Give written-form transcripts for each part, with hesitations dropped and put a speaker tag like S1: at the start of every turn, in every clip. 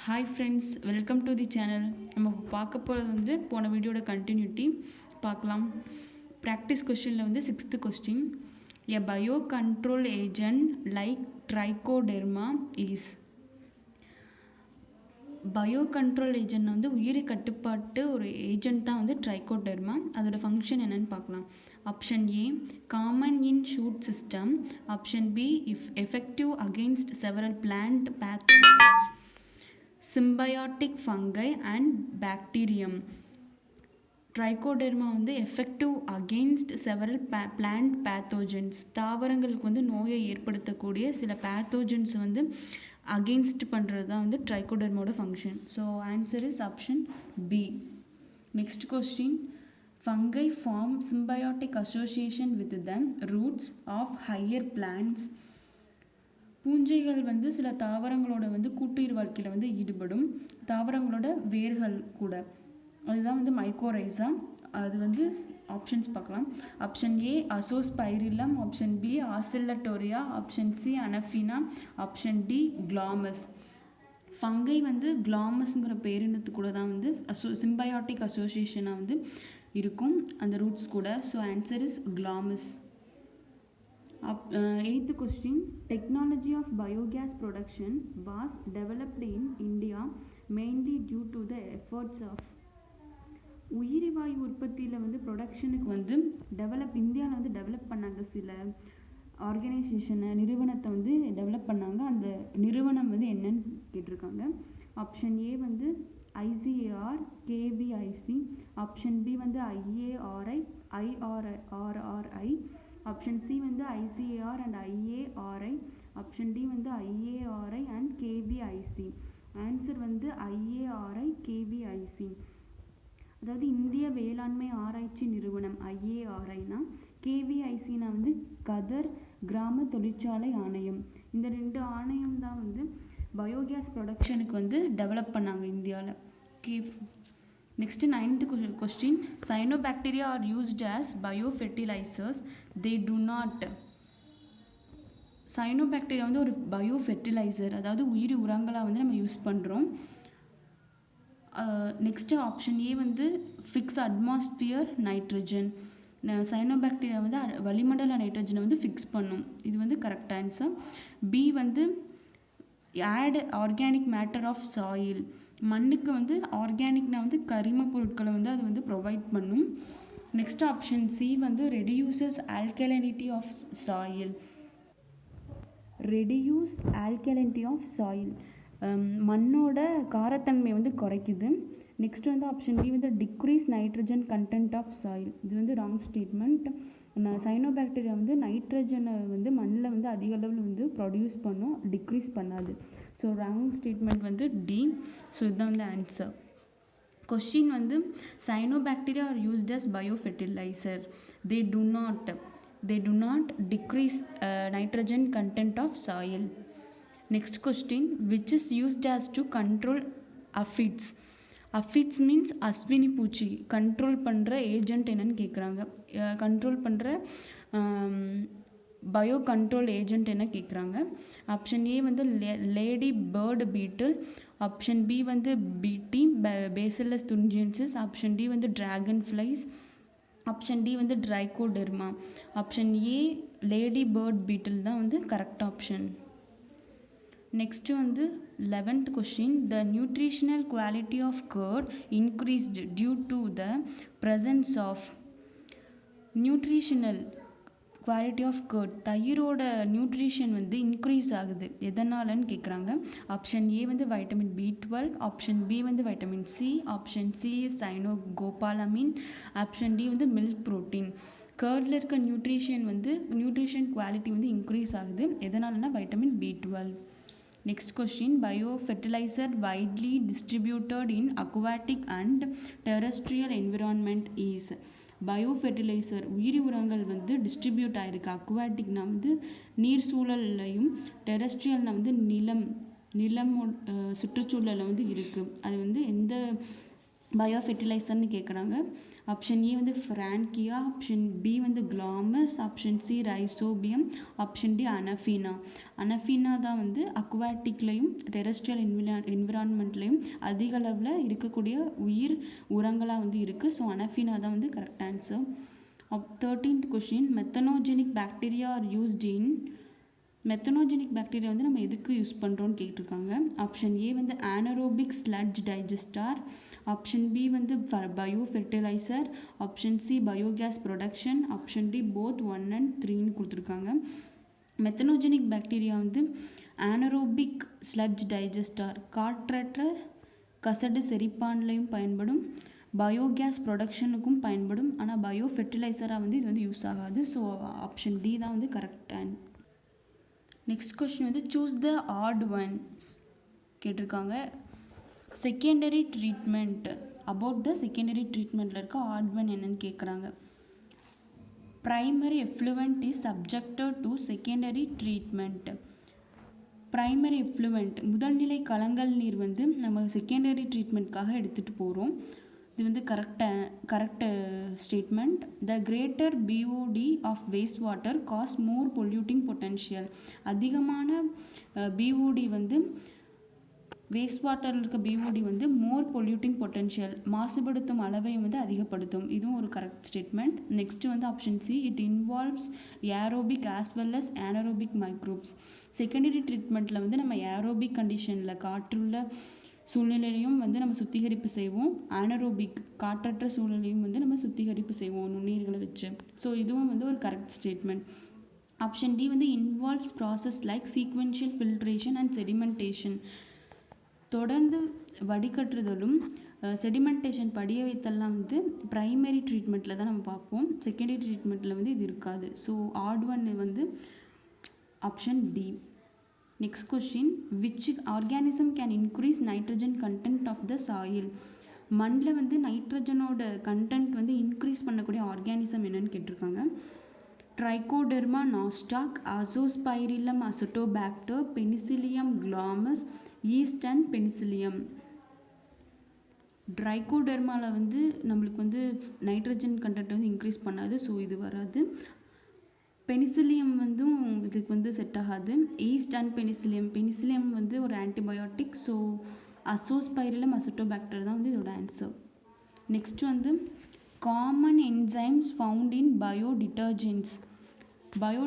S1: Hi friends, welcome to the channel. நம்ம பார்க்க போகிறது வந்து போன வீடியோட கண்டினியூட்டி பார்க்கலாம். ப்ராக்டிஸ் கொஸ்டினில் வந்து 6th question. A bio control agent like Trichoderma is. Bio control agent வந்து உயிரி கட்டுப்பாட்டு ஒரு ஏஜென்ட் தான் வந்து ட்ரைகோடெர்மா. அதோட ஃபங்க்ஷன் என்னன்னு பார்க்கலாம். Option A, common in shoot system. Option B, effective against several plant pathogens, symbiotic fungi and bacterium. Trichoderma வந்து effective against several plant pathogens, தாவரங்களுக்கு வந்து நோயை ஏற்படுத்தக்கூடிய சில பேத்தோஜன்ஸ் வந்து அகெயின்ஸ்ட் பண்ணுறது தான் வந்து ட்ரைகோடெர்மோட function. So answer is option B. Next question. Fungi form symbiotic association with the roots of higher plants. பூஞ்சைகள் வந்து சில தாவரங்களோட வந்து கூட்டுயிர் வாழ்க்கையில் வந்து ஈடுபடும், தாவரங்களோட வேர்கள் கூட. அதுதான் வந்து மைக்கோரைசா. அது வந்து ஆப்ஷன்ஸ் பார்க்கலாம். Option A Azospirillum, option B Oscillatoria, option C Anabaena, option D Glomus. Fungi வந்து கிளாமஸ்ங்கிற பேரினத்து கூட தான் வந்து சிம்பயாட்டிக் அசோசியேஷனாக வந்து இருக்கும் அந்த ரூட்ஸ் கூட. So answer is கிளாமஸ். 8th question. Technology of biogas production was developed in India mainly due to the efforts of. உயிரிவாயு உற்பத்தியில் வந்து ப்ரொடக்ஷனுக்கு வந்து இந்தியாவில் வந்து டெவலப் பண்ணாங்க சில நிறுவனத்தை வந்து டெவலப் பண்ணாங்க. அந்த நிறுவனம் வந்து என்னன்னு கேட்டிருக்காங்க. ஆப்ஷன் ஏ வந்து ஐசிஏஆர் கேவிஐசி, ஆப்ஷன் பி வந்து ஐஏஆர்ஐ ஐஆர்ஆர்ஐ, ஆப்ஷன் சி வந்து ICAR and IARI, option D வந்து ஐஏஆர்ஐ அண்ட் கேவிஐசி. ஆன்சர் வந்து ஐஏஆர்ஐ கேவிஐசி. அதாவது இந்திய வேளாண்மை ஆராய்ச்சி நிறுவனம் ஐஏஆர்ஐனா, கேவிஐசினா வந்து கதர் கிராம தொழிற்சாலை ஆணையம். இந்த 2 ஆணையம் தான் வந்து பயோகேஸ் ப்ரொடக்ஷனுக்கு வந்து டெவலப் பண்ணாங்க இந்தியாவில். Next 9th question. Cyanobacteria are used as biofertilizers. They do not. Cyanobacteria வந்து ஒரு பயோஃபெர்டிலைசர், அதாவது உயிரி உரங்களாக வந்து நம்ம யூஸ் பண்ணுறோம். நெக்ஸ்ட்டு ஆப்ஷன் ஏ வந்து ஃபிக்ஸ் அட்மாஸ்பியர் நைட்ரஜன். சைனோபாக்டீரியா வந்து வளிமண்டல நைட்ரஜனை வந்து ஃபிக்ஸ் பண்ணும். இது வந்து கரெக்ட் ஆன்சர். பி வந்து add organic matter of soil. மண்ணுக்கு வந்து ஆர்கானிக்னா வந்து கரிம பொருட்களை வந்து அது வந்து ப்ரொவைட் பண்ணும். நெக்ஸ்ட் ஆப்ஷன் சி வந்து reduces alkalinity of soil. Reduce alkalinity of soil, மண்ணோட காரத்தன்மை வந்து குறைக்குது. நெக்ஸ்ட் வந்து ஆப்ஷன் டி வந்து decrease nitrogen content of soil. இது வந்து ராங் ஸ்டேட்மெண்ட். சைனோபாக்டீரியா வந்து நைட்ரஜனை வந்து மண்ணில் வந்து அதிக அளவில் வந்து ப்ரொடியூஸ் பண்ணும், டிக்ரீஸ் பண்ணாது. ஸோ ராங் ஸ்டேட்மெண்ட் வந்து டி. ஸோ இதுதான் வந்து ஆன்சர். கொஸ்டின் வந்து cyanobacteria are used as biofertilizer. They do not decrease nitrogen content of soil. Next question. Which is used as to control aphids. Aphids means Ashwini பூச்சி. Control பண்ணுற agent என்னன்னு கேட்குறாங்க. Control பண்ணுற bio control agent என்ன கேட்குறாங்க. Option A வந்து lady bird beetle, option B வந்து Bt Bacillus thuringiensis, option D வந்து டிராகன் ஃப்ளைஸ், ஆப்ஷன் டி வந்து Trichoderma. Option A lady bird beetle தான் வந்து கரெக்ட் ஆப்ஷன். நெக்ஸ்ட் வந்து 11th question. The nutritional quality of curd increased due to the presence of. Nutritional quality of curd, தயிரோட nutrition வந்து increase ஆகுது எதனாலன்னு கேட்குறாங்க. Option A வந்து வைட்டமின் B12, ஆப்ஷன் பி வந்து vitamin C, option C cyanocobalamin, option D வந்து milk protein. கர்டில் இருக்க நியூட்ரிஷன் குவாலிட்டி வந்து இன்க்ரீஸ் ஆகுது எதனாலனா vitamin B12. Next question. Biofertilizer widely distributed in aquatic and terrestrial environment is. Biofertiliser உயிரி உரங்கள் வந்து டிஸ்ட்ரிபியூட் ஆகிருக்கு. அக்வாட்டிக்னா வந்து நீர் சூழல்லையும், டெரஸ்ட்ரியல்னா வந்து நிலம் சுற்றுச்சூழலில் வந்து இருக்குது. அது வந்து எந்த பயோ ஃபெர்டிலைசர்னு கேட்குறாங்க. ஆப்ஷன் ஏ வந்து ஃப்ரான்கியா, ஆப்ஷன் பி வந்து Glomus, option C Rhizobium, option D Anabaena. Anabaena தான் வந்து அக்வாட்டிக்லையும் டெரெஸ்ட்ரியல் என்விரான்மெண்ட்லையும் அதிக அளவில் இருக்கக்கூடிய உயிர் உரங்களாக வந்து இருக்குது. ஸோ அனஃபீனா தான் வந்து correct answer. 13th question, methanogenic bacteria are used in. Methanogenic bacteria வந்து நம்ம எதுக்கு யூஸ் பண்ணுறோன்னு கேட்டிருக்காங்க. ஆப்ஷன் ஏ வந்து anaerobic sludge digester, option B வந்து bio fertilizer, option C biogas production, option D both 1 and 3ன்னு கொடுத்துருக்காங்க. மெத்தனோஜெனிக் பாக்டீரியா வந்து ஆனரோபிக் ஸ்லட்ஜ் டைஜஸ்டார் காற்றற்ற கசடு செரிப்பான்லையும் பயன்படும், பயோகேஸ் ப்ரொடக்ஷனுக்கும் பயன்படும். ஆனால் பயோ ஃபெர்டிலைசராக வந்து இது வந்து யூஸ் ஆகாது. ஸோ ஆப்ஷன் டி தான் வந்து கரெக்ட். நெக்ஸ்ட் கொஸ்டின் வந்து சூஸ் த ஆட் ஒன்ஸ் கேட்டிருக்காங்க. Secondary treatment, about the secondary ட்ரீட்மெண்ட்டில் இருக்க ஆட் ஒன் என்னன்னு கேட்குறாங்க. Primary effluent is subjected to secondary treatment. Primary effluent முதல்நிலை கலங்கல் நீர் வந்து நம்ம செகண்டரி ட்ரீட்மெண்ட்காக எடுத்துகிட்டு போகிறோம். இது வந்து correct statement. The greater BOD of waste water has more polluting potential. அதிகமான பிஓடி வந்து வேஸ்ட் வாட்டரில் இருக்க பிஓடி வந்து மோர் பொல்யூட்டிங் பொட்டென்ஷியல், மாசுபடுத்தும் அளவை வந்து அதிகப்படுத்தும். இதுவும் ஒரு கரெக்ட் ஸ்டேட்மெண்ட். நெக்ஸ்ட் வந்து option C, it involves aerobic as well as anaerobic microbes. Secondary ட்ரீட்மெண்ட்டில் வந்து நம்ம ஏரோபிக் கண்டிஷனில் காற்றுள்ள சூழ்நிலையும் வந்து நம்ம சுத்திகரிப்பு செய்வோம், ஆனரோபிக் காற்றற்ற சூழ்நிலையும் வந்து நம்ம சுத்திகரிப்பு செய்வோம் நுண்ணுயிர்களை வச்சு. ஸோ இதுவும் வந்து ஒரு கரெக்ட் ஸ்டேட்மெண்ட். ஆப்ஷன் டி வந்து involves process like sequential filtration and sedimentation. தொடர்ந்து வடிகட்டுதலும் செடிமெண்டேஷன் படிய வைத்தல்லாம் வந்து ப்ரைமரி ட்ரீட்மெண்ட்டில் தான் நம்ம பார்ப்போம். செகண்டரி ட்ரீட்மெண்ட்டில் வந்து இது இருக்காது. ஸோ ஆட் ஒன் வந்து option D. Next question, which organism can increase nitrogen content of the soil. மண்ணில் வந்து நைட்ரஜனோட கண்டென்ட் வந்து இன்க்ரீஸ் பண்ணக்கூடிய ஆர்கானிசம் என்னன்னு கேட்டிருக்காங்க. Trichoderma nostoc, azospirillum acetobacter, penicillium glomus, yeast and penicillium. ட்ரைகோடெர்மாவில் வந்து நம்மளுக்கு வந்து நைட்ரஜன் கண்டென்ட் வந்து இன்க்ரீஸ் பண்ணாது. ஸோ இது வராது. பெனிசிலியம் வந்து இதுக்கு வந்து செட் ஆகாது. ஈஸ்ட் அண்ட் பெனிசிலியம் வந்து ஒரு ஆன்டிபயோட்டிக். ஸோ அசோஸ்பைரிலம் அசிட்டோபாக்டர் தான் வந்து இதோட ஆன்சர். நெக்ஸ்ட் வந்து common enzymes found in bio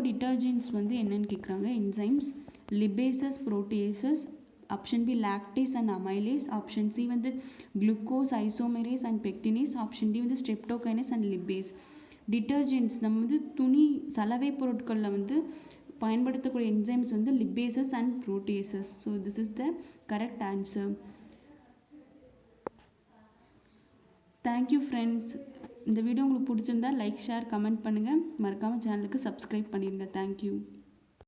S1: detergents வந்து என்னன்னு கேட்குறாங்க. Enzymes lipases, proteases, option B lactase and amylase, option C வந்து glucose isomerase and pectinase, option D வந்து ஸ்ட்ரெப்டோகைனஸ் அண்ட் லிபேஸ். டிட்டர்ஜென்ட்ஸ் நம்ம வந்து துணி சலவை பொருட்களில் வந்து பயன்படுத்தக்கூடிய என்சைம்ஸ் வந்து lipases and proteases. So this is the correct answer. Thank you friends. இந்த வீடியோ உங்களுக்கு பிடிச்சிருந்தா லைக், ஷேர், கமெண்ட் பண்ணுங்கள். மறக்காமல் சேனலுக்கு சப்ஸ்கிரைப் பண்ணிடுங்க. தேங்க்யூ.